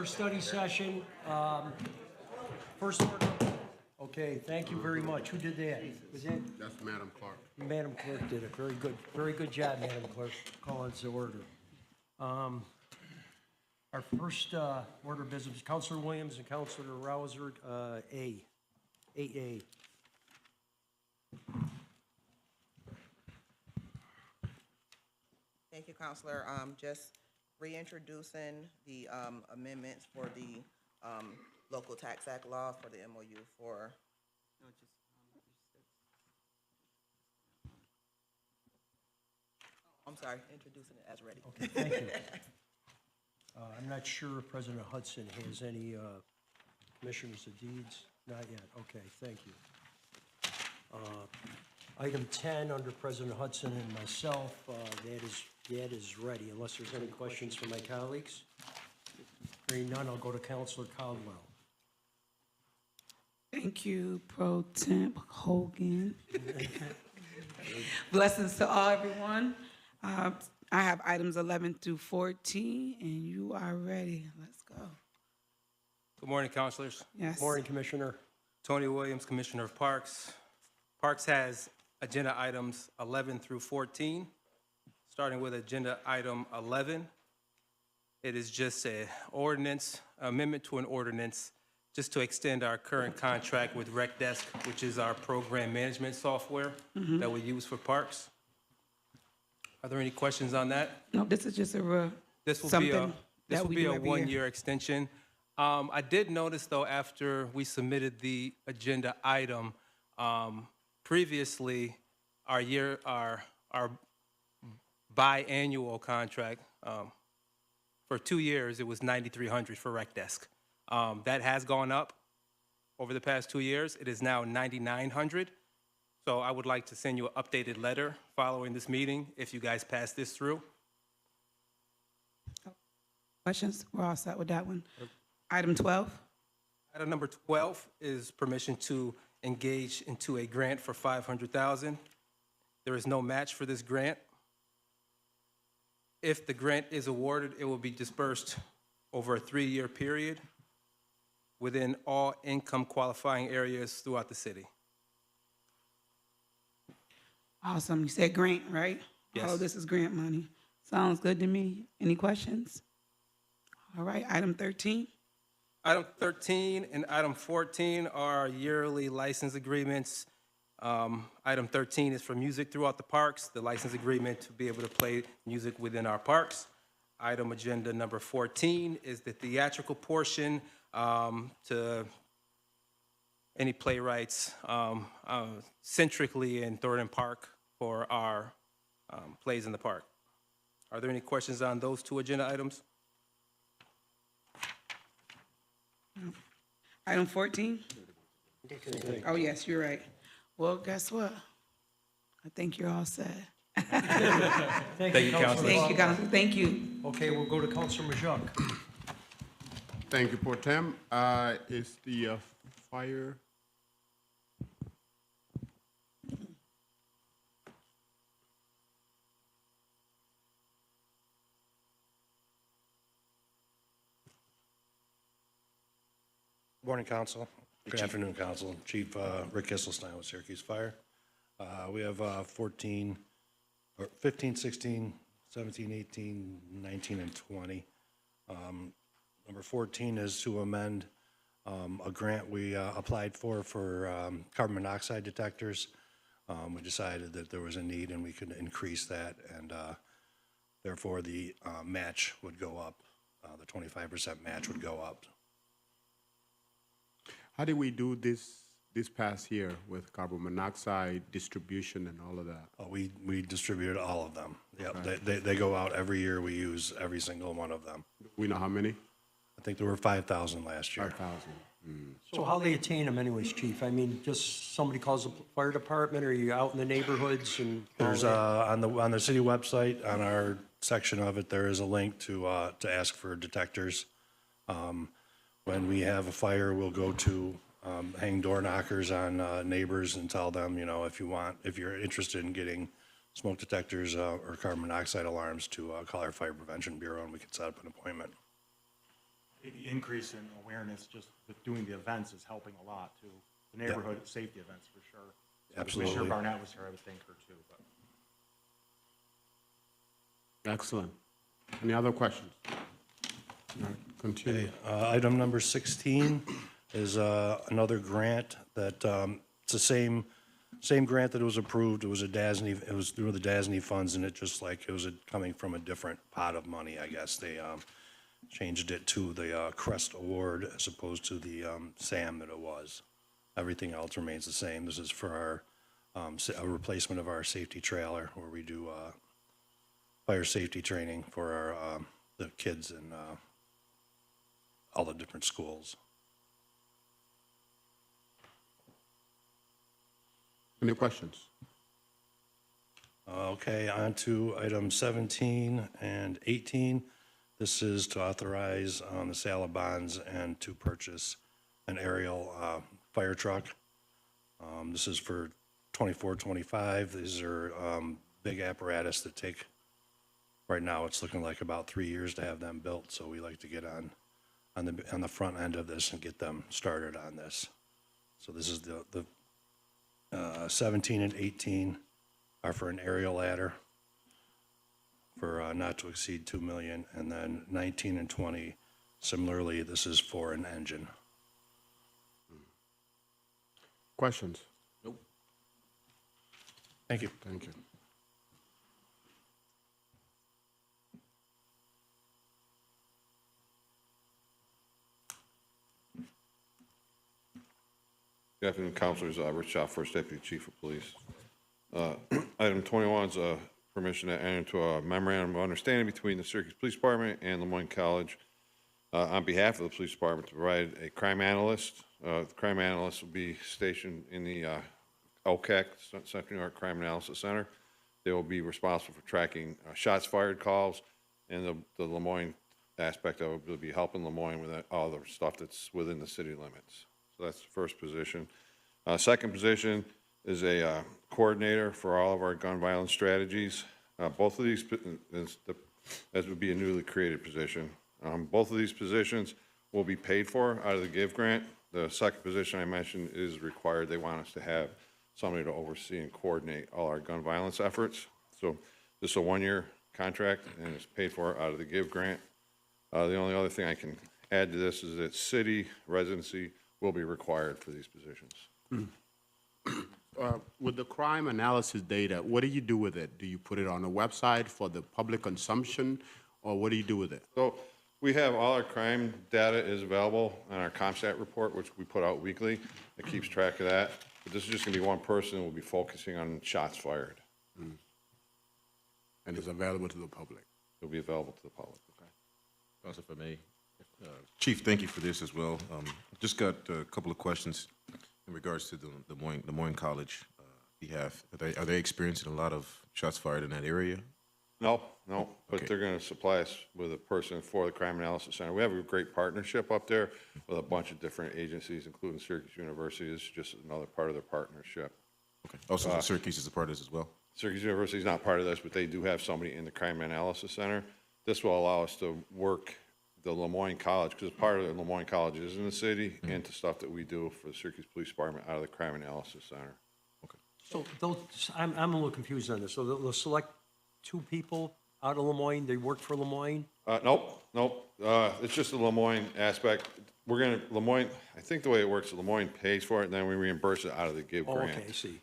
Study session, first order. Okay, thank you very much. Who did that? Was that That's Madam Clark. Madam Clerk did it. Very good job, Madam Clerk, calling to order. Our first order of business, Councilor Williams and Councilor Rouser, 8A. Thank you, Counselor. Just reintroducing the amendments for the local tax act law for the MOU for. I'm sorry, introducing it as ready. Okay, thank you. I'm not sure if President Hudson has any commissioners of deeds. Not yet. Okay, thank you. Item 10, under President Hudson and myself, that is ready, unless there's any questions from my colleagues. Hearing none, I'll go to Councilor Caldwell. Thank you, Pro Temp Hogan. Blessings to all, everyone. I have items 11 through 14, and you are ready. Let's go. Good morning, councilors. Yes. Morning, Commissioner. Tony Williams, Commissioner of Parks. Parks has agenda items 11 through 14. Starting with agenda item 11, it is just an ordinance, amendment to an ordinance, just to extend our current contract with RecDesk, which is our program management software that we use for parks. Are there any questions on that? No, this is just This will something be that we do a every year. one-year extension. I did notice, though, after we submitted the agenda item, previously, our biannual contract, for 2 years, it was $9,300 for RecDesk. That has gone up over the past 2 years. It is now $9,900. So I would like to send you an updated letter following this meeting if you guys pass this through. Questions? We're all set with that one. Item 12. Item number 12 is permission to engage into a grant for $500,000. There is no match for this grant. If the grant is awarded, it will be dispersed over a 3-year period within all income qualifying areas throughout the city. Awesome. You said grant, right? Yes. Oh, this is grant money. Sounds good to me. Any questions? All right, item 13. Item 13 and item 14 are yearly license agreements. Item 13 is for music throughout the parks, the license agreement to be able to play music within our parks. Item agenda number 14 is the theatrical portion to any playwrights centrically in Thornton Park for our plays in the park. Are there any questions on those two agenda items? Item 14. Oh, yes, you're right. Well, guess what? I think you're all set. Thank you, Councilor. Thank you, Council. Thank you. Okay, we'll go to Councilor Majok. Thank you, Pro Tem. Is the fire? Morning, Council. Good afternoon, Council. Chief Rick Kisselstein with Syracuse Fire. We have 15, 16, 17, 18, 19, and 20. Number 14 is to amend a grant we applied for carbon monoxide detectors. We decided that there was a need and we could increase that, and therefore the match would go up. The 25% match would go up. How did we do this past year with carbon monoxide distribution and all of that? We distributed all of them. Yep, they go out every year. We use every single one of them. We know how many? I think there were 5,000 last year. 5,000. So how they attain them anyways, Chief? I mean, just somebody calls the fire department, or are you out in the neighborhoods and? There's on the city website, on our section of it, there is a link to ask for detectors. When we have a fire, we'll go to hang door knockers on neighbors and tell them, if you're interested in getting smoke detectors or carbon monoxide alarms, to call our Fire Prevention Bureau, and we can set up an appointment. the increase in awareness just with doing the events is helping a lot too. The neighborhood safety events for sure. So Absolutely. Commissioner Barnett was here, I would thank her too. But. Excellent. Any other questions? All right, continue. Item number 16 is another grant that, it's the same grant that was approved. It was a DASNY, it was through the DASNY funds, and it just like, it was coming from a different pot of money, I guess. They changed it to the Crest Award as opposed to the SAM that it was. Everything else remains the same. This is for our, a replacement of our safety trailer, where we do fire safety training for our, the kids in all the different schools. Any questions? Okay, on to item 17 and 18. This is to authorize the sale of bonds and to purchase an aerial fire truck. This is for 24, 25. These are big apparatus that take, right now, it's looking like about 3 years to have them built, so we like to get on the front end of this and get them started on this. So this is the 17 and 18 are for an aerial ladder for not to exceed 2 million, and then 19 and 20, similarly, this is for an engine. Questions? Thank you. Thank you. Good afternoon, Councilors. Rich Shaw, First Deputy Chief of Police. Item 21 is permission to enter into a memorandum of understanding between the Syracuse Police Department and Lemoyne College on behalf of the Police Department to provide a crime analyst. The crime analyst will be stationed in the OCAC, Central New York Crime Analysis Center. They will be responsible for tracking shots fired calls, and the Lemoyne aspect of it will be helping Lemoyne with all the stuff that's within the city limits. So that's the first position. Second position is a coordinator for all of our gun violence strategies. Both of these, as would be a newly created position. Both of these positions will be paid for out of the GIVE grant. The second position I mentioned is required. They want us to have somebody to oversee and coordinate all our gun violence efforts. So this is a one-year contract, and it's paid for out of the GIVE grant. The only other thing I can add to this is that city residency will be required for these positions. With the crime analysis data, what do you do with it? Do you put it on a website for the public consumption, or what do you do with it? So we have all our crime data is available on our CompStat report, which we put out weekly. It keeps track of that. But this is just going to be one person who will be focusing on shots fired. And it's available to the public? It'll be available to the public. Also for me, Chief, thank you for this as well. Just got a couple of questions in regards to the Lemoyne College behalf. Are they experiencing a lot of shots fired in that area? No, but Okay. they're going to supply us with a person for the Crime Analysis Center. We have a great partnership up there with a bunch of different agencies, including Syracuse University. This is just another part of their partnership. Okay. Also, Syracuse is a part of this as well? Syracuse University is not part of this, but they do have somebody in the Crime Analysis Center. This will allow us to work the Lemoyne College, because part of the Lemoyne College is in the city, into stuff that we do for the Syracuse Police Department out of the Crime Analysis Center. So I'm a little confused on this. So they'll select two people out of Lemoyne, they work for Lemoyne? Nope. It's just the Lemoyne aspect. Lemoyne, I think the way it works, Lemoyne pays for it, and then we reimburse it out of the GIVE Oh, grant. okay, I see.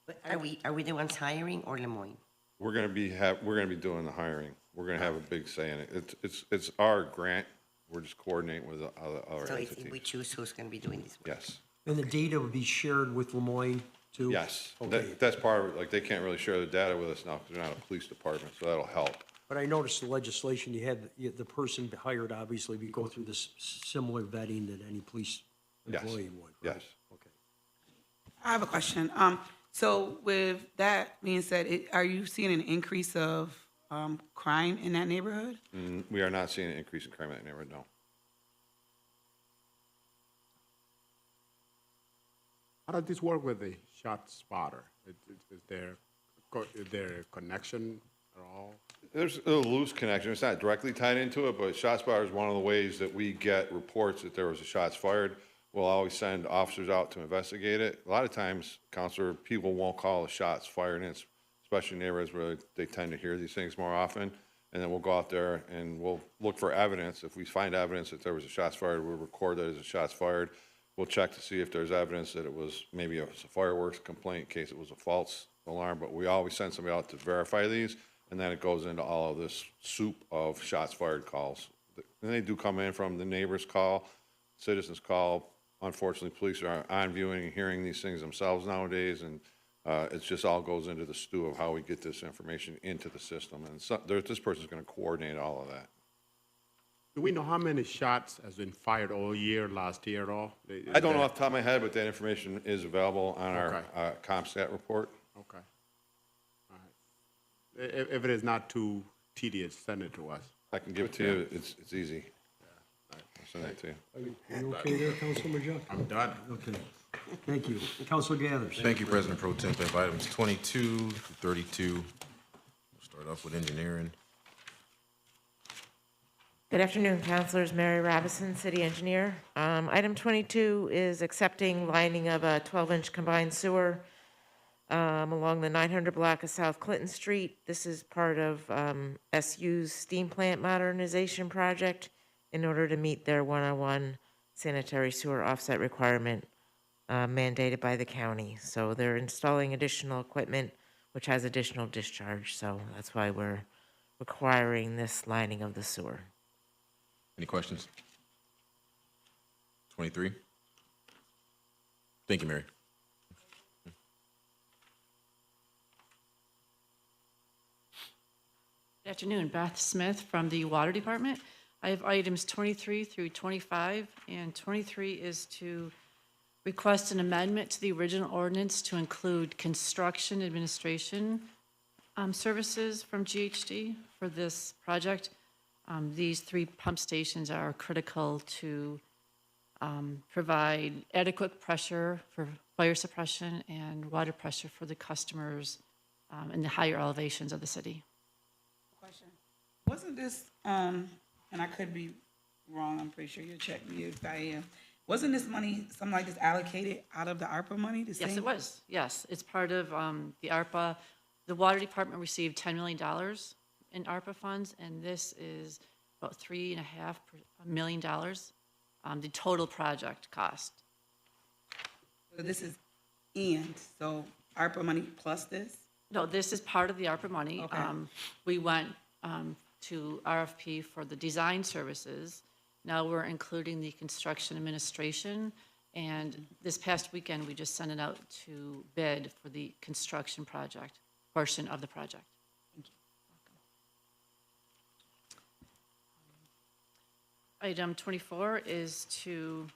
But are we the ones hiring or Lemoyne? We're gonna be doing the hiring. We're gonna have a big say in it. It's our grant. We're just coordinating with the other So entities. we choose who's going to be doing this work? Yes, And the data would be shared with Lemoyne too? yes. Okay. That's part of it. Like, they can't really share the data with us now because they're not a police department, so that'll help. But I noticed the legislation, you had the person hired, obviously, we go through this similar vetting that any police Yes. employee would, right? Yes. Okay. I have a question. So with that being said, are you seeing an increase of crime in that neighborhood? We are not seeing an increase in crime in that neighborhood, no. How does this work with the shot spotter? Is there a connection at all? There's a loose connection. It's not directly tied into it, but shots fired is one of the ways that we get reports that there was a shots fired. We'll always send officers out to investigate it. A lot of times, Counselor, people won't call the shots fired, and it's especially in neighborhoods where they tend to hear these things more often. And then we'll go out there and we'll look for evidence. If we find evidence that there was a shots fired, we'll record that as a shots fired. We'll check to see if there's evidence that it was maybe a fireworks complaint in case it was a false alarm. But we always send somebody out to verify these, and then it goes into all of this soup of shots fired calls. And they do come in from the neighbors call, citizens call. Unfortunately, police are on viewing and hearing these things themselves nowadays, and it just all goes into the stew of how we get this information into the system. And so, this person's going to coordinate all of that. Do we know how many shots has been fired all year, last year at all? I don't know off the top of my head, but that information is available on our Okay. CompStat report. Okay. All right. If it is not too tedious, send it to us. I can give it to you. It's easy. I'll send that to you. Are you okay there, Councilman Jeff? I'm done. Okay, thank you. Council Gathers. Thank you, President Pro Tempore. Items 22 to 32. We'll start off with engineering. Good afternoon, Councilors. Mary Robison, City Engineer. Item 22 is accepting lining of a 12-inch combined sewer along the 900 block of South Clinton Street. This is part of SU's steam plant modernization project in order to meet their one-on-one sanitary sewer offset requirement mandated by the county. So they're installing additional equipment, which has additional discharge. So that's why we're requiring this lining of the sewer. Any questions? 23. Thank you, Mary. Good afternoon, Beth Smith from the Water Department. I have items 23 through 25, and 23 is to request an amendment to the original ordinance to include construction administration services from GHD for this project. These 3 pump stations are critical to provide adequate pressure for fire suppression and water pressure for the customers in the higher elevations of the city. Question. Wasn't this, and I could be wrong, I'm pretty sure you'll check me if I am. Wasn't this money, something like this allocated out of the ARPA money? The Yes, same? it was. Yes, it's part of the ARPA. The Water Department received $10 million in ARPA funds, and this is about $3.5 million, the total project cost. So this is so ARPA money plus this? No, this is part of the ARPA money. Okay. We went to RFP for the design services. Now we're including the construction administration, and this past weekend, we just sent it out to bid for the construction project, portion of the project. Item 24 is to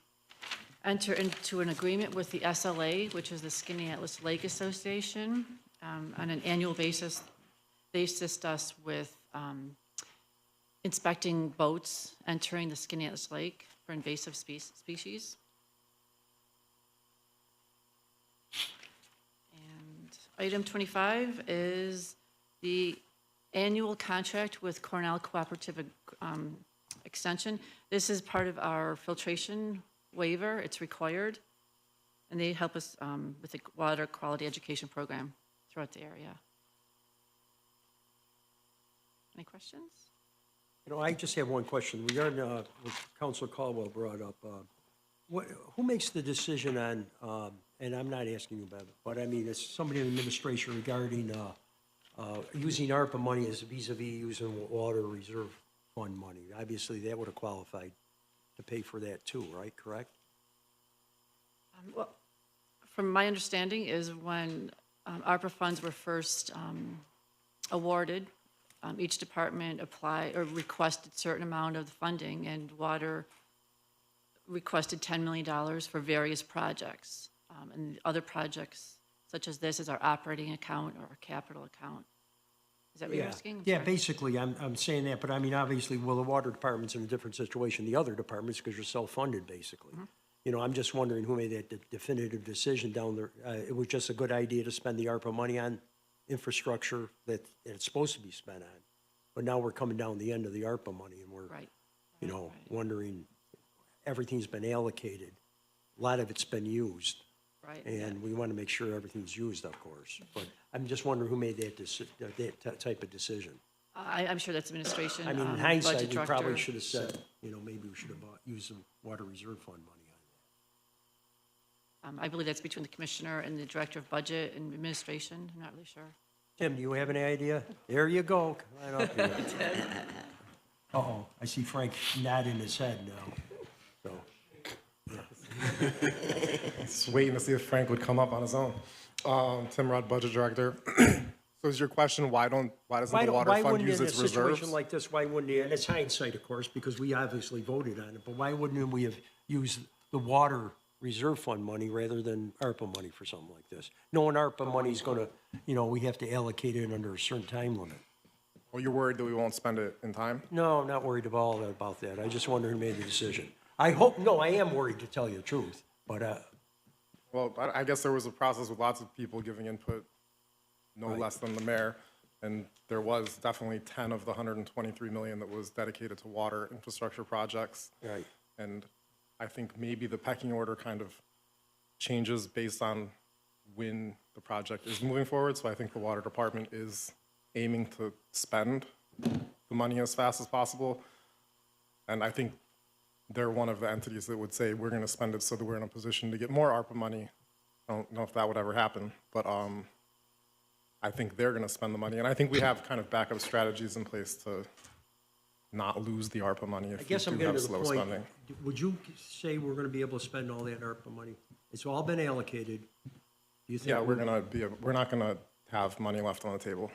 enter into an agreement with the SLA, which is the Skinny Atlas Lake Association. On an annual basis, they assist us with inspecting boats entering the Skinny Atlas Lake for invasive species. And item 25 is the annual contract with Cornell Cooperative Extension. This is part of our filtration waiver. It's required, and they help us with the water quality education program throughout the area. Any questions? You know, I just have one question regarding what Councilor Caldwell brought up. Who makes the decision on, and I'm not asking you about it, but I mean, it's somebody in the administration regarding using ARPA money as vis-a-vis using water reserve fund money? Obviously, that would have qualified to pay for that too, right? Correct? Well, from my understanding is when ARPA funds were first awarded, each department applied or requested a certain amount of the funding, and water requested $10 million for various projects. And other projects such as this is our operating account or our capital account. Is that what you're asking? I'm Yeah, sorry. basically, I'm saying that, but I mean, obviously, well, the water department's in a different situation, the other departments, because you're self-funded, basically. You know, I'm just wondering who made that definitive decision down there. It was just a good idea to spend the ARPA money on infrastructure that it's supposed to be spent on. But now we're coming down the end of the ARPA money and we're, Right. you know, wondering, everything's been allocated. A lot of it's been used. Right. And we want to make sure everything's used, of course. But I'm just wondering who made that type of decision. I'm sure that's administration. I mean, in budget hindsight, we probably director. should have said, you know, maybe we should have used some water reserve fund money on I believe that's between the commissioner and the director of budget and administration. I'm not really sure. that. Tim, do you have any idea? There you go. Come on up here. Uh-oh, I see Frank nodding his head now. So, Just waiting to see if Frank would come up on his own. Tim Rudd, Budget Director. So is your question, why doesn't the water fund wouldn't use in a its reserves? situation like this, why wouldn't it, and it's hindsight, of course, because we obviously voted on it, but why wouldn't we have used the water reserve fund money rather than ARPA money for something like this? Knowing ARPA money's gonna, you know, we have to allocate it under a certain time limit. Well, you're worried that we won't spend it in time? No, I'm not worried about that. I just wonder who made the decision. I am worried, to tell you the truth, but, Well, I guess there was a process with lots of people giving input, no less than the mayor. And there was definitely 10 of the 123 million that was dedicated to water infrastructure projects. right. And I think maybe the pecking order kind of changes based on when the project is moving forward. So I think the water department is aiming to spend the money as fast as possible. And I think they're one of the entities that would say, we're going to spend it so that we're in a position to get more ARPA money. I don't know if that would ever happen, but I think they're going to spend the money. And I think we have kind of backup strategies in place to not lose the ARPA money I if we guess I'm do getting have to the slow point, spending. would you say we're gonna be able to spend all that ARPA money? It's all been allocated. Do you think? Yeah, we're not going to have money left on the table.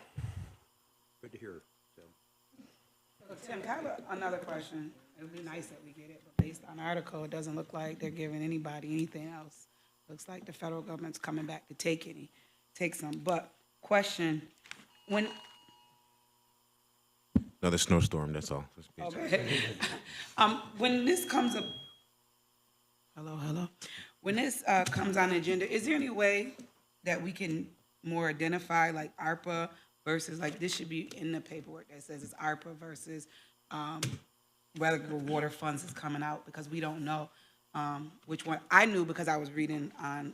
Good to hear, Tim. Tim, I have another question. It would be nice that we get it, but based on the article, it doesn't look like they're giving anybody anything else. Looks like the federal government's coming back to take some. But question, when, Another snowstorm, that's all. Just be- okay. When this comes up, hello. When this comes on the agenda, is there any way that we can more identify like ARPA versus, like, this should be in the paperwork that says it's ARPA versus whether the water funds is coming out, because we don't know which one. I knew because I was reading on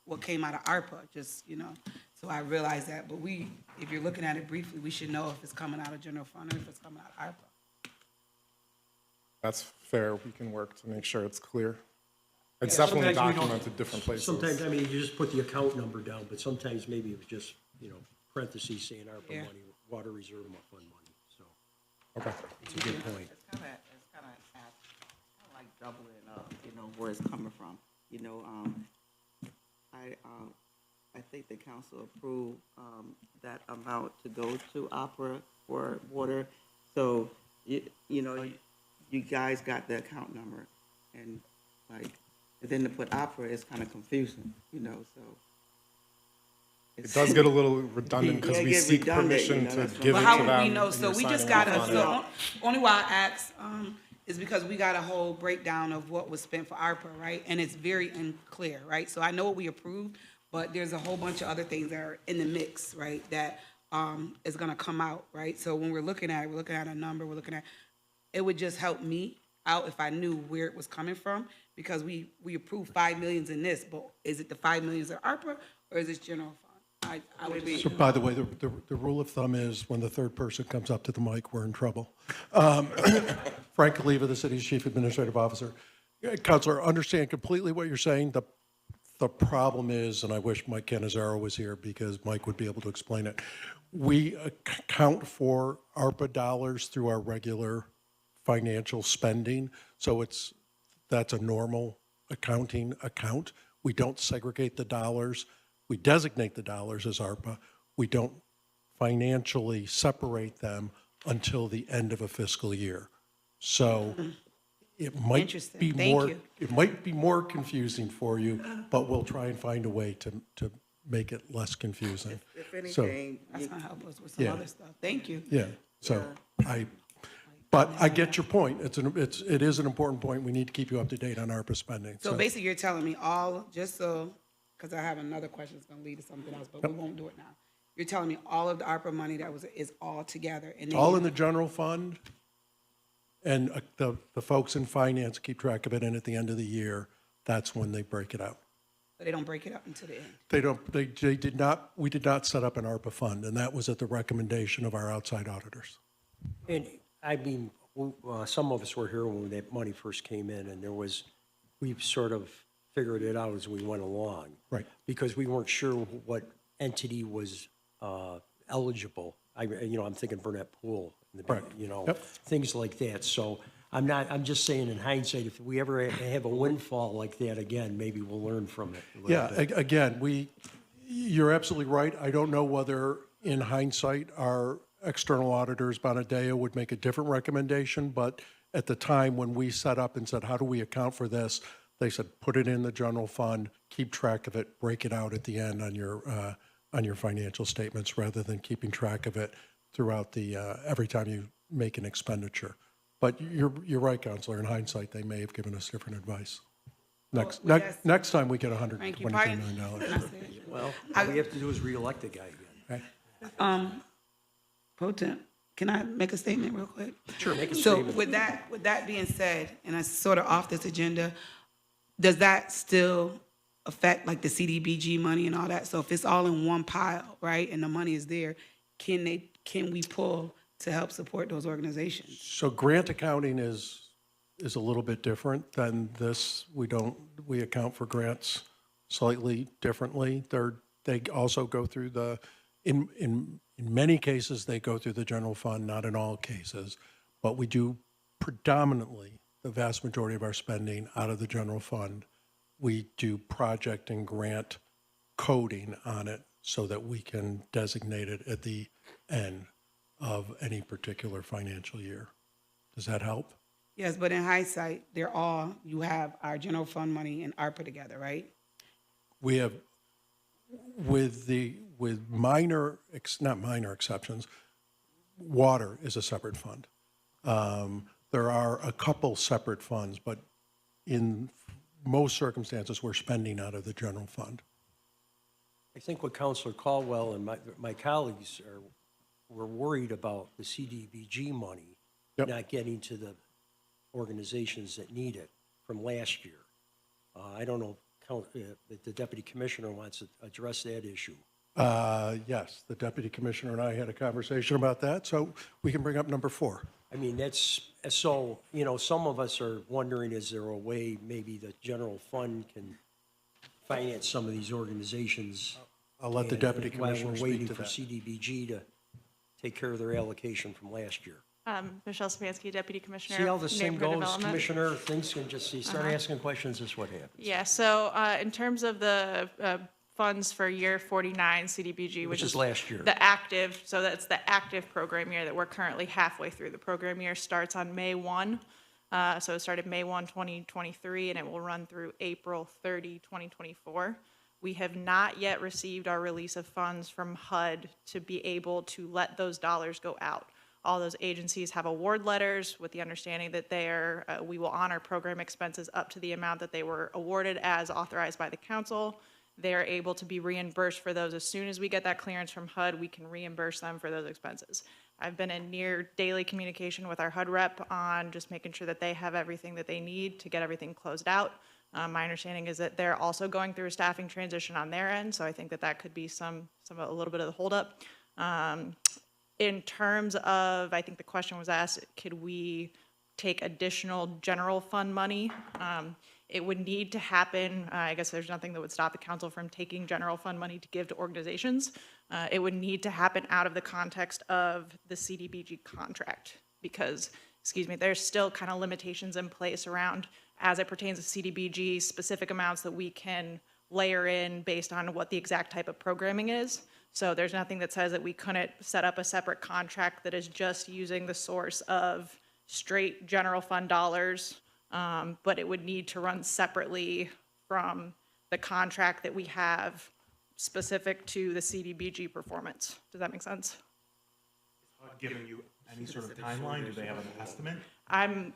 what came out of ARPA, just, you know, so I realized that. But if you're looking at it briefly, we should know if it's coming out of general fund or if it's coming out of ARPA. That's fair. We can work to make sure it's clear. It's Yeah, definitely sometimes we don't- documented different places. Sometimes, I mean, you just put the account number down, but sometimes maybe it was just, you know, parentheses saying ARPA Yeah. money, water reserve fund money, so Okay. it's a good point. It's kind of like doubling up, you know, where it's coming from. You know, I think the council approved that amount to go to opera for water. So, you know, you guys got the account number, and like, and then to put opera is kind of confusing, you know, so. It does get a little redundant because Yeah, it we get seek redundant, permission you know, to that's give it But to how them. would we know? and So you're we just signing got off a, on it. only why I asked is because we got a whole breakdown of what was spent for ARPA, right? And it's very unclear, right? So I know what we approved, but there's a whole bunch of other things that are in the mix, right? That is gonna come out, right? So when we're looking at it, we're looking at a number, it would just help me out if I knew where it was coming from, because we approved 5 million in this, but is it the 5 million in ARPA or is it general fund? I would be. So by the way, the rule of thumb is when the third person comes up to the mic, we're in trouble. Frank Oliva, the city's chief administrative officer. Counselor, understand completely what you're saying. The problem is, and I wish Mike Canizaro was here because Mike would be able to explain it. We account for ARPA dollars through our regular financial spending. So that's a normal accounting account. We don't segregate the dollars. We designate the dollars as ARPA. We don't financially separate them until the end of a fiscal year. So it might Interesting. be Thank more, you. it might be more confusing for you, but we'll try and find a way to make it less confusing. If So, anything, That's gonna help us with some Yeah. other stuff. Thank you. yeah, so but I get your point. It is an important point. We need to keep you up to date on ARPA spending. So basically, you're telling me all, just so, because I have another question that's gonna lead to something else, but we won't do it now. You're telling me all of the ARPA money is all together? And then All you- in the general fund, and the folks in finance keep track of it, and at the end of the year, that's when they break it out. They don't break it up until the end. They did not, we did not set up an ARPA fund, and that was at the recommendation of our outside auditors. And, I mean, some of us were here when that money first came in, and we sort of figured it out as we went along. Right. Because we weren't sure what entity was eligible. I'm thinking Burnett Pool, Right. Yep. things like that. So I'm just saying in hindsight, if we ever have a windfall like that again, maybe we'll learn from it a little Yeah, bit. again, you're absolutely right. I don't know whether, in hindsight, our external auditors, Bonadeo, would make a different recommendation, but at the time when we set up and said, how do we account for this? They said, put it in the general fund, keep track of it, break it out at the end on your financial statements, rather than keeping track of it throughout every time you make an expenditure. But you're right, Counselor. In hindsight, they may have given us different advice. Next time we get Thank you. $122 million. Well, all we have to do is reelect the guy again. Right. Potent, can I make a statement real quick? Sure, make a So statement. with that being said, and I sort of off this agenda, does that still affect like the CDBG money and all that? So if it's all in one pile, right, and the money is there, can we pull to help support those organizations? So grant accounting is a little bit different than this. We account for grants slightly differently. They also go through in many cases, they go through the general fund, not in all cases, but we do predominantly the vast majority of our spending out of the general fund. We do project and grant coding on it so that we can designate it at the end of any particular financial year. Does that help? Yes, but in hindsight, you have our general fund money and ARPA together, right? We have, with not minor exceptions, water is a separate fund. There are a couple separate funds, but in most circumstances, we're spending out of the general fund. I think what Counselor Caldwell and my colleagues were worried about the CDBG money Yep. not getting to the organizations that need it from last year. I don't know if the Deputy Commissioner wants to address that issue. Yes, the Deputy Commissioner and I had a conversation about that, so we can bring up number 4. I mean, so, some of us are wondering, is there a way maybe the general fund can finance some of these organizations? I'll let the Deputy Commissioner While speak we're waiting to for that. CDBG to take care of their allocation from last year. Michelle Spansky, Deputy Commissioner. See how of this thing Neighborhood goes, Development. Commissioner? Things can just, you start asking questions, this is what happens. Yeah, so in terms of the funds for year 49 CDBG, Which is last year. the active, so that's the active program year that we're currently halfway through. The program year starts on May 1. So it started May 1, 2023, and it will run through April 30, 2024. We have not yet received our release of funds from HUD to be able to let those dollars go out. All those agencies have award letters with the understanding that we will honor program expenses up to the amount that they were awarded as authorized by the council. They're able to be reimbursed for those. As soon as we get that clearance from HUD, we can reimburse them for those expenses. I've been in near daily communication with our HUD rep on just making sure that they have everything that they need to get everything closed out. My understanding is that they're also going through a staffing transition on their end, so I think that could be a little bit of the holdup. In terms of, I think the question was asked, could we take additional general fund money? It would need to happen, I guess there's nothing that would stop the council from taking general fund money to give to organizations. It would need to happen out of the context of the CDBG contract because, there's still kind of limitations in place around, as it pertains to CDBG, specific amounts that we can layer in based on what the exact type of programming is. So there's nothing that says that we couldn't set up a separate contract that is just using the source of straight general fund dollars, but it would need to run separately from the contract that we have specific to the CDBG performance. Does that make sense? Giving you any sort of timeline? Do they have an estimate? I'm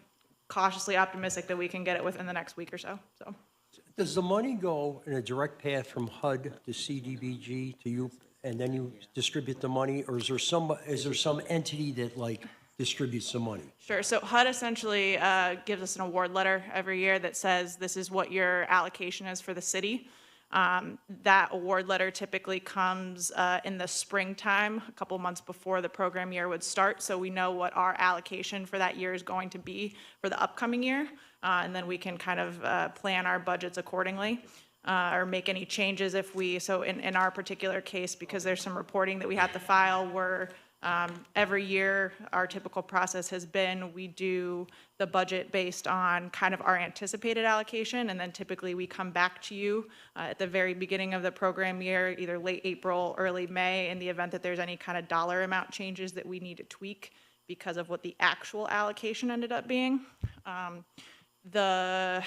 cautiously optimistic that we can get it within the next week or so. Does the money go in a direct path from HUD to CDBG to you and then you distribute the money, or is there some entity that like distributes the money? Sure. So HUD essentially gives us an award letter every year that says this is what your allocation is for the city. That award letter typically comes in the springtime, a couple months before the program year would start, so we know what our allocation for that year is going to be for the upcoming year, and then we can kind of plan our budgets accordingly. Or make any changes if so in our particular case, because there's some reporting that we have to file, where every year our typical process has been we do the budget based on kind of our anticipated allocation, and then typically we come back to you at the very beginning of the program year, either late April, early May, in the event that there's any kind of dollar amount changes that we need to tweak because of what the actual allocation ended up being. As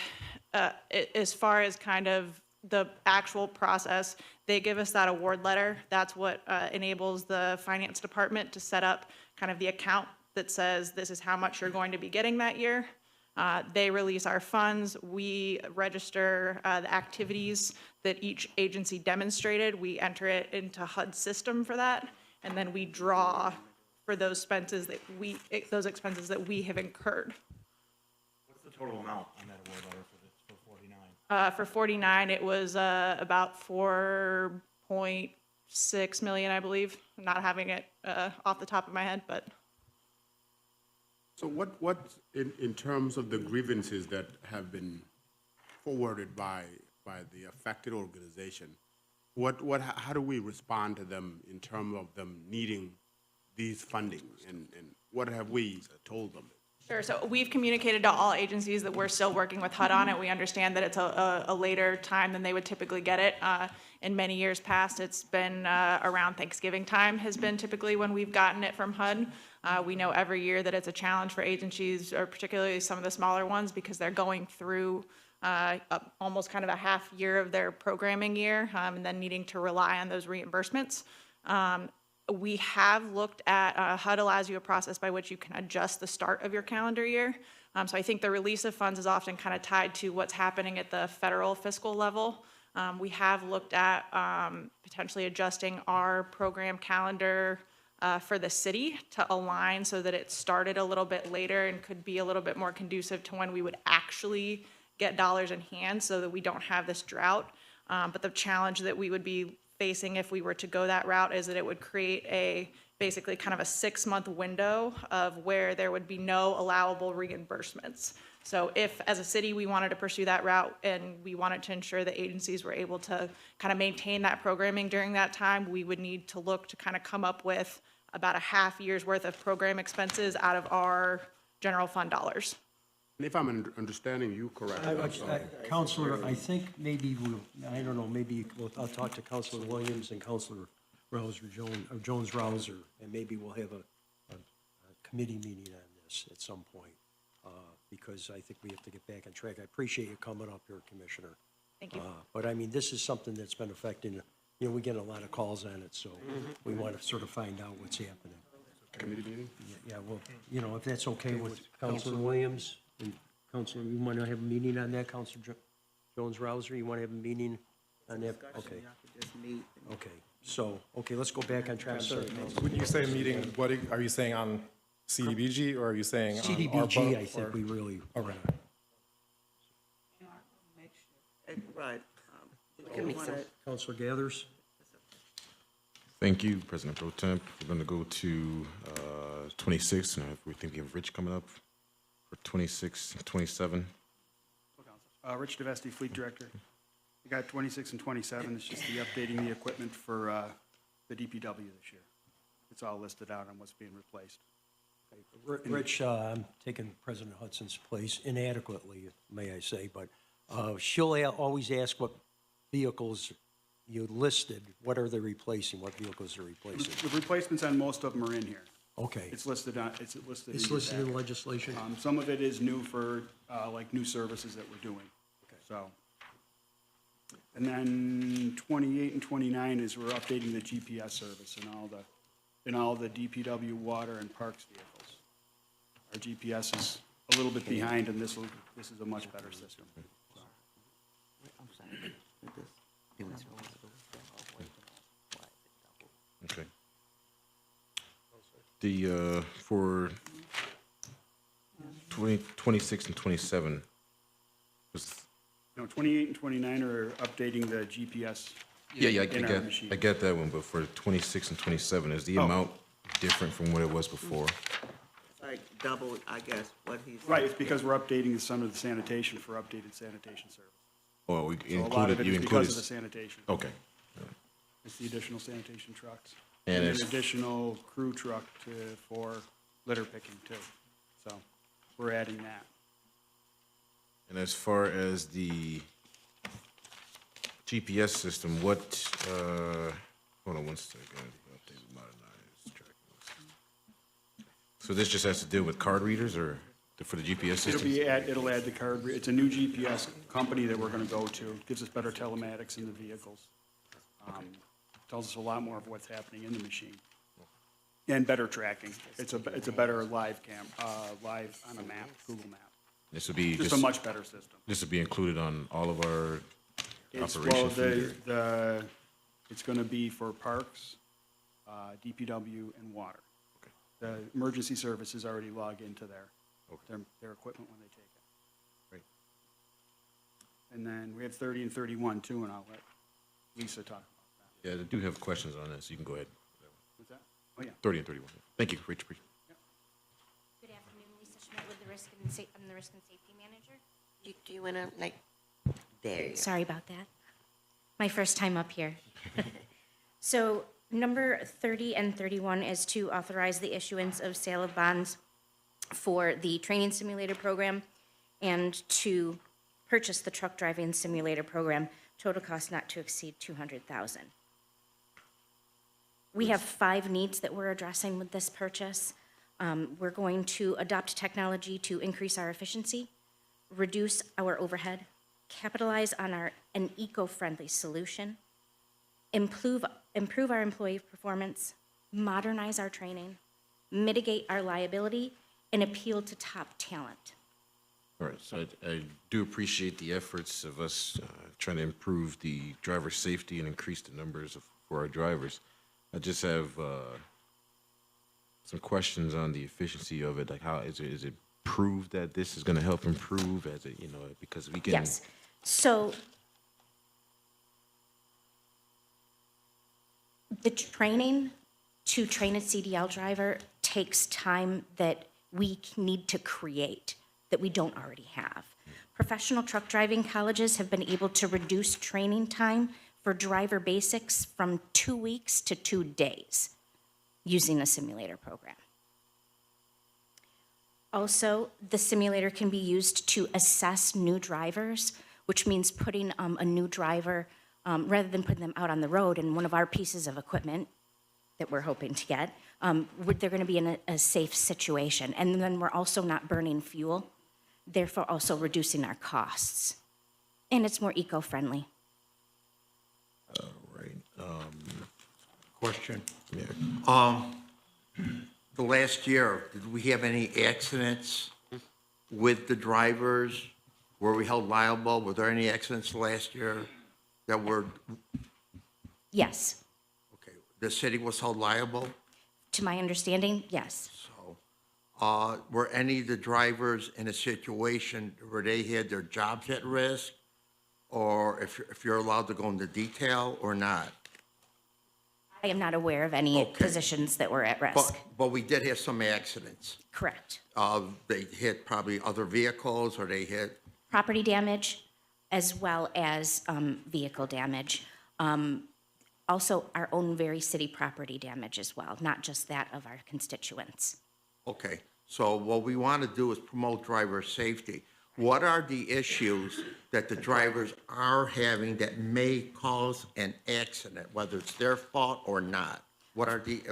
far as kind of the actual process, they give us that award letter. That's what enables the finance department to set up kind of the account that says this is how much you're going to be getting that year. They release our funds. We register the activities that each agency demonstrated. We enter it into HUD's system for that, and then we draw for those expenses that we have incurred. What's the total amount on that award letter for 49? For 49, it was about 4.6 million, I believe. I'm not having it off the top of my head, but. So what in terms of the grievances that have been forwarded by the affected organization, how do we respond to them in terms of them needing these funding, and what have we told them? Sure. So we've communicated to all agencies that we're still working with HUD on it. We understand that it's a later time than they would typically get it. In many years past, it's been around Thanksgiving time has been typically when we've gotten it from HUD. We know every year that it's a challenge for agencies, or particularly some of the smaller ones, because they're going through almost kind of a half year of their programming year, and then needing to rely on those reimbursements. We have looked at, HUD allows you a process by which you can adjust the start of your calendar year. So I think the release of funds is often kind of tied to what's happening at the federal fiscal level. We have looked at potentially adjusting our program calendar for the city to align so that it started a little bit later and could be a little bit more conducive to when we would actually get dollars in hand, so that we don't have this drought. But the challenge that we would be facing if we were to go that route is that it would create basically kind of a 6-month window of where there would be no allowable reimbursements. So if, as a city, we wanted to pursue that route and we wanted to ensure that agencies were able to kind of maintain that programming during that time, we would need to look to kind of come up with about a half year's worth of program expenses out of our general fund dollars. And if I'm understanding you correctly, Counselor, I think maybe I don't know, maybe I'll talk to Counselor Williams and Counselor Jones-Rouser, and maybe we'll have a committee meeting on this at some point, because I think we have to get back on track. I appreciate you coming up here, Commissioner. Thank you. But I mean, this is something that's been affecting, we get a lot of calls on it, so we want to sort of find out what's happening. committee meeting? Yeah, well, if that's okay with Counselor Williams and Counselor, you want to have a meeting on that, Counselor Jones-Rouser, you want to have a meeting on that? Okay. Okay, so, let's go back on track. When you say meeting, what are you saying on CDBG, or are you saying on CDBG, ARPA, I think we really. Okay. Right. Counselor Gathers? Thank you, President Pro Temp. We're going to go to 26, and we're thinking of Rich coming up for 26 and 27. Rich DeVesti, Fleet Director. We got 26 and 27. It's just the updating the equipment for the DPW this year. It's all listed out on what's being replaced. Rich, I'm taking President Hudson's place inadequately, may I say, but she'll always ask what vehicles you listed. What are they replacing? What vehicles are replacing? The replacements on most of them are in here. Okay. It's listed on, it's listed. It's listed in legislation? Some of it is new for, like, new services that we're doing. Okay. So. And then 28 and 29 is we're updating the GPS service in all the DPW, water, and parks vehicles. Our GPS is a little bit behind, and this is a much better system. for 26 and 27, was, No, 28 and 29 are updating the GPS yeah, in our machine. I get that one, but for 26 and 27, is the Oh. amount different from what it was before? It's like double, I guess, what he's. Right, it's because we're updating some of the sanitation for updated sanitation service. Or we So a lot of included, it you is because included? of the sanitation. Okay. It's the additional sanitation trucks. And And an it's- additional crew truck for litter picking too. So we're adding that. And as far as the GPS system, what, hold on one second. Updated, modernized tracking system. So this just has to deal with card readers or for the GPS system? It'll add the card, it's a new GPS company that we're gonna go to, gives us better telematics in the vehicles. Tells us a lot more of what's happening in the machine. And better tracking. It's a better live live on a map, Google map. This would be Just a much better system. This would be included on all of our It's, well, operations? it's gonna be for parks, DPW, and water. The emergency services already log into their equipment when they take it. Great. And then we have 30 and 31 too, and I'll let Lisa talk about that. Yeah, I do have questions on this. You can go ahead. What's that? Oh, yeah. 30 and 31. Thank you, Rich. Good afternoon, Lisa Schmidt with the I'm the Risk and Safety Manager. Do you want to, like, there you go. Sorry about that. My first time up here. So number 30 and 31 is to authorize the issuance of sale of bonds for the training simulator program and to purchase the truck driving simulator program, total cost not to exceed $200,000. We have 5 needs that we're addressing with this purchase. We're going to adopt technology to increase our efficiency, reduce our overhead, capitalize on an eco-friendly solution, improve our employee performance, modernize our training, mitigate our liability, and appeal to top talent. All right, so I do appreciate the efforts of us trying to improve the driver safety and increase the numbers for our drivers. I just have some questions on the efficiency of it. Like, how is it proved that this is going to help improve as it, because we can. Yes. So the training to train a CDL driver takes time that we need to create that we don't already have. Professional truck driving colleges have been able to reduce training time for driver basics from 2 weeks to 2 days using a simulator program. Also, the simulator can be used to assess new drivers, which means putting a new driver, rather than putting them out on the road in one of our pieces of equipment that we're hoping to get, they're going to be in a safe situation. And then we're also not burning fuel, therefore also reducing our costs. And it's more eco-friendly. Question. Yeah. The last year, did we have any accidents with the drivers? Were we held liable? Were there any accidents last year that were, Yes. okay, the city was held liable? To my understanding, yes. Were any of the drivers in a situation where they had their jobs at risk? Or if you're allowed to go into detail or not? I am not aware of any positions that were at risk. But we did have some accidents. Correct. They hit probably other vehicles or they hit, Property damage as well as vehicle damage. Also, our own very city property damage as well, not just that of our constituents. okay. So what we want to do is promote driver safety. What are the issues that the drivers are having that may cause an accident, whether it's their fault or not? What are the,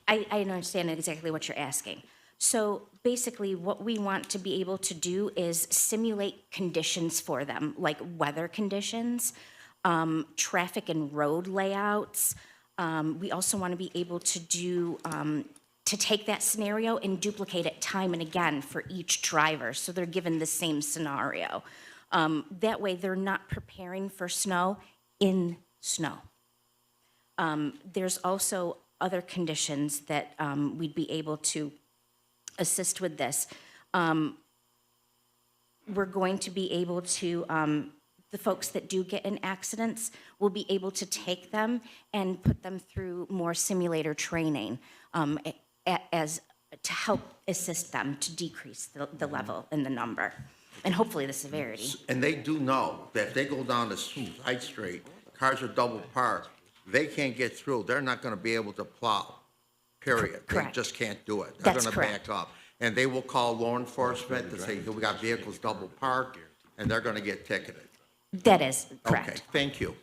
I understand exactly what you're asking. So basically, what we want to be able to do is simulate conditions for them, like weather conditions, traffic and road layouts. We also want to be able to do, to take that scenario and duplicate it time and again for each driver, so they're given the same scenario. That way, they're not preparing for snow in snow. There's also other conditions that we'd be able to assist with this. We're going to be able to, the folks that do get in accidents, will be able to take them and put them through more simulator training as to help assist them to decrease the level and the number, and hopefully the severity. And they do know that if they go down the side street, cars are double parked, they can't get through, they're not gonna be able to plow, period. They Correct. just can't do it. They're That's gonna correct. back up. And they will call law enforcement to say, we got vehicles double parked, and they're gonna get ticketed. That is correct. Okay, thank you.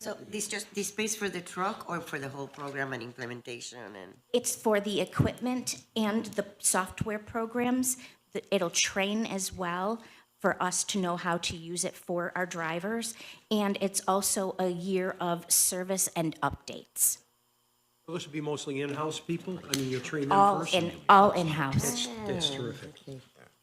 So this pays for the truck or for the whole program and implementation and? It's for the equipment and the software programs. It'll train as well for us to know how to use it for our drivers. And it's also a year of service and updates. Those would be mostly in-house people? I mean, you train them All first? all in-house. That's terrific.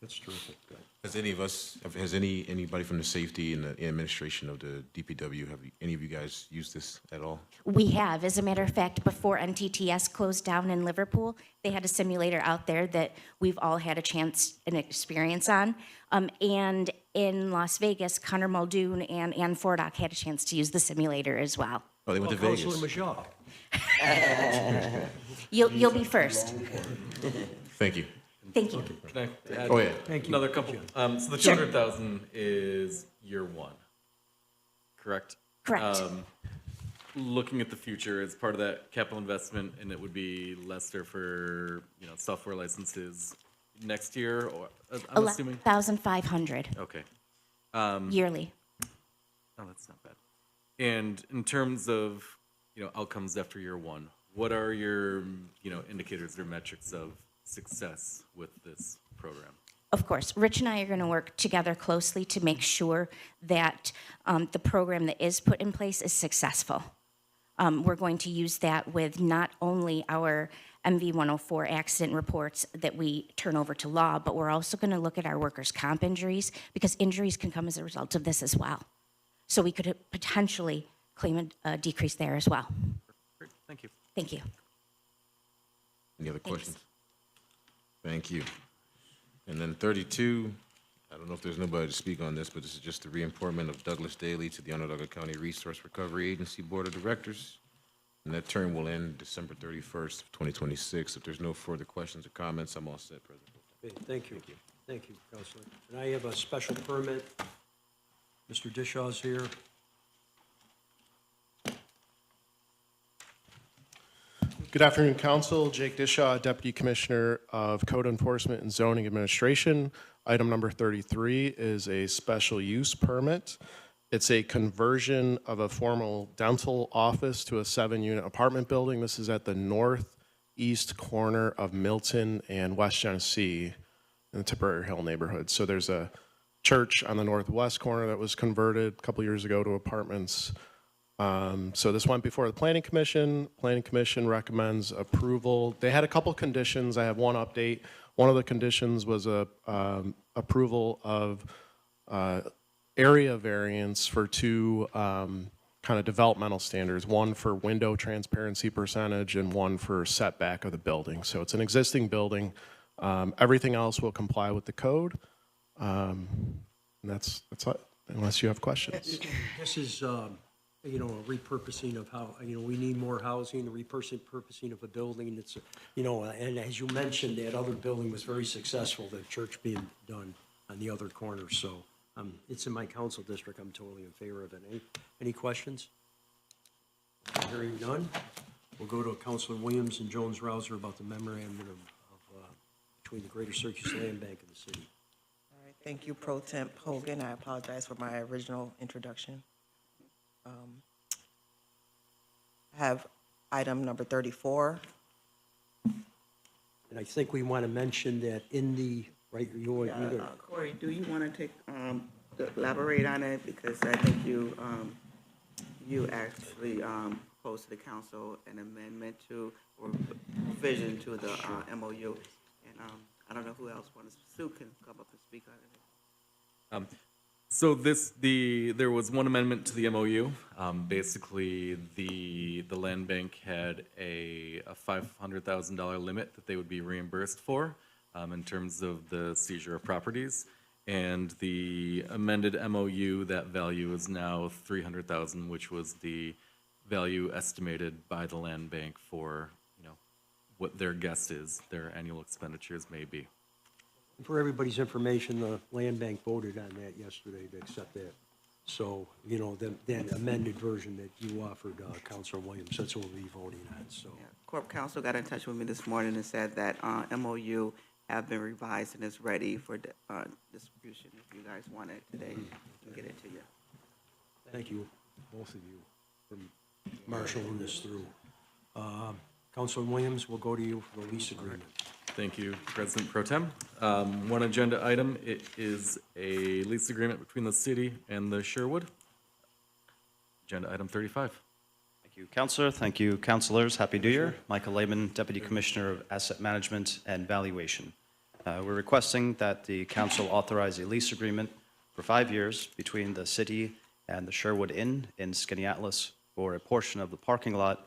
That's terrific. Has anybody from the safety and the administration of the DPW, any of you guys used this at all? We have. As a matter of fact, before NTTS closed down in Liverpool, they had a simulator out there that we've all had a chance and experience on. And in Las Vegas, Connor Muldoon and Ann Fordock had a chance to use the simulator as well. Oh, they went to Vegas. Councilor Majah. You'll be first. Thank you. Thank you. Can I add Oh, yeah. Thank you. another couple? So the Sure. 200,000 is year one, correct? Correct. Looking at the future as part of that capital investment, and it would be lesser for, software licenses next year, or, I'm assuming? 11,500 Okay. yearly. Oh, that's not bad. And in terms of, outcomes after year one, what are your, indicators or metrics of success with this program? Of course, Rich and I are going to work together closely to make sure that the program that is put in place is successful. We're going to use that with not only our MV 104 accident reports that we turn over to law, but we're also going to look at our workers' comp injuries, because injuries can come as a result of this as well. So we could potentially claim a decrease there as well. Great, thank you. Thank you. Any other questions? Thank you. And then 32, I don't know if there's nobody to speak on this, but this is just the reappointment of Douglas Daly to the Onondaga County Resource Recovery Agency Board of Directors. And that term will end December 31st of 2026. If there's no further questions or comments, I'm all set, President. Okay, thank you. Thank you, Councilor. And I have a special permit. Mr. Dishaw's here. Good afternoon, Council. Jake Dishaw, Deputy Commissioner of Code Enforcement and Zoning Administration. Item number 33 is a special use permit. It's a conversion of a formal dental office to a 7-unit apartment building. This is at the northeast corner of Milton and West Genesee in the Tipperary Hill neighborhood. So there's a church on the northwest corner that was converted a couple years ago to apartments. So this went before the Planning Commission. Planning Commission recommends approval. They had a couple conditions. I have one update. One of the conditions was approval of area variance for two kind of developmental standards, one for window transparency percentage and one for setback of the building. So it's an existing building. Everything else will comply with the code. And that's it, unless you have questions. This is, a repurposing of how, we need more housing, the repurposing of a building. It's, and as you mentioned, that other building was very successful, the church being done on the other corner. So it's in my council district. I'm totally in favor of it. Any questions? Hearing none, we'll go to Councilor Williams and Jones Rouser about the memorandum between the Greater Syracuse Land Bank and the city. All right, thank you, Pro Temp Hogan. I apologize for my original introduction. I have item number 34. And I think we want to mention that in the, right, Corey, do you want to take, elaborate on it? Because I think you actually proposed to the council an amendment to, or revision to the MOU. And I don't know who else wants, Sue can come up and speak on it. So there was one amendment to the MOU. Basically, the land bank had a $500,000 limit that they would be reimbursed for in terms of the seizure of properties. And the amended MOU, that value is now $300,000, which was the value estimated by the land bank for, what their guess is, their annual expenditures may be. For everybody's information, the land bank voted on that yesterday to accept that. So, that amended version that you offered, Counselor Williams, that's what we'll be voting on, so. Corp Counsel got in touch with me this morning and said that MOU have been revised and is ready for distribution. If you guys want it today, we'll get it to you. Thank you, both of you, for marshaling this through. Counselor Williams, we'll go to you for the lease agreement. Thank you, President Pro Tem. One agenda item, it is a lease agreement between the city and the Sherwood. Agenda item 35. Thank you, Counselor. Thank you, Counselors. Happy New Year. Michael Lehman, Deputy Commissioner of Asset Management and Valuation. We're requesting that the council authorize a lease agreement for 5 years between the city and the Sherwood Inn in Skaneateles for a portion of the parking lot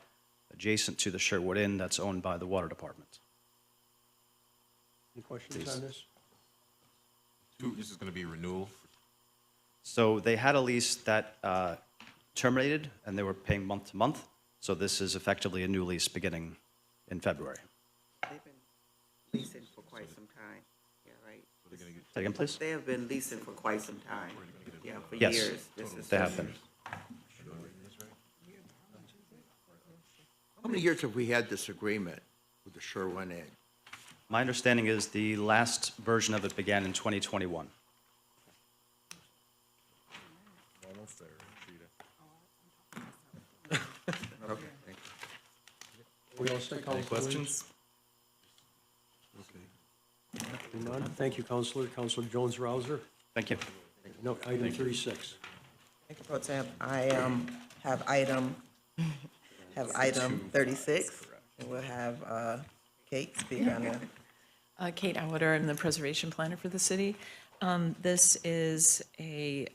adjacent to the Sherwood Inn that's owned by the Water Department. Any questions on this? This is going to be renewal. So they had a lease that terminated, and they were paying month to month. So this is effectively a new lease beginning in February. They've been leasing for quite some time. Yeah, right. Say again, please? They have been leasing for quite some time. Yeah, for Yes, years. they have been. How many years have we had this agreement with the Sherwood Inn? My understanding is the last version of it began in 2021. Almost there, Okay, thank you. We all set, Counselor Any questions? None. Thank you, Counselor. Counselor Jones-Rouser. Thank you. No, item 36. Thank you, Pro Temp. I have item 36, and we'll have Kate speak on that. Kate Atwater, I'm the preservation planner for the city. This is an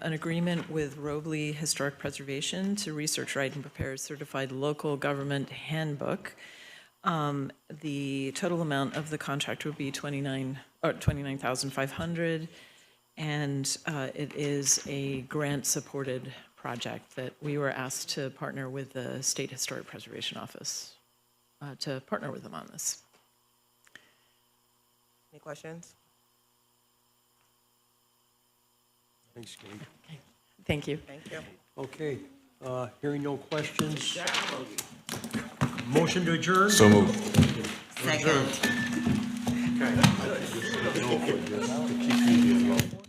agreement with Robley Historic Preservation to research, write, and prepare a certified local government handbook. The total amount of the contract would be $29,500, and it is a grant-supported project that we were asked to partner with the State Historic Preservation Office to partner with them on this. Any questions? Thanks, Kate. Thank you. Thank you. Okay, hearing no questions. Motion to adjourn? So moved. Second. Okay.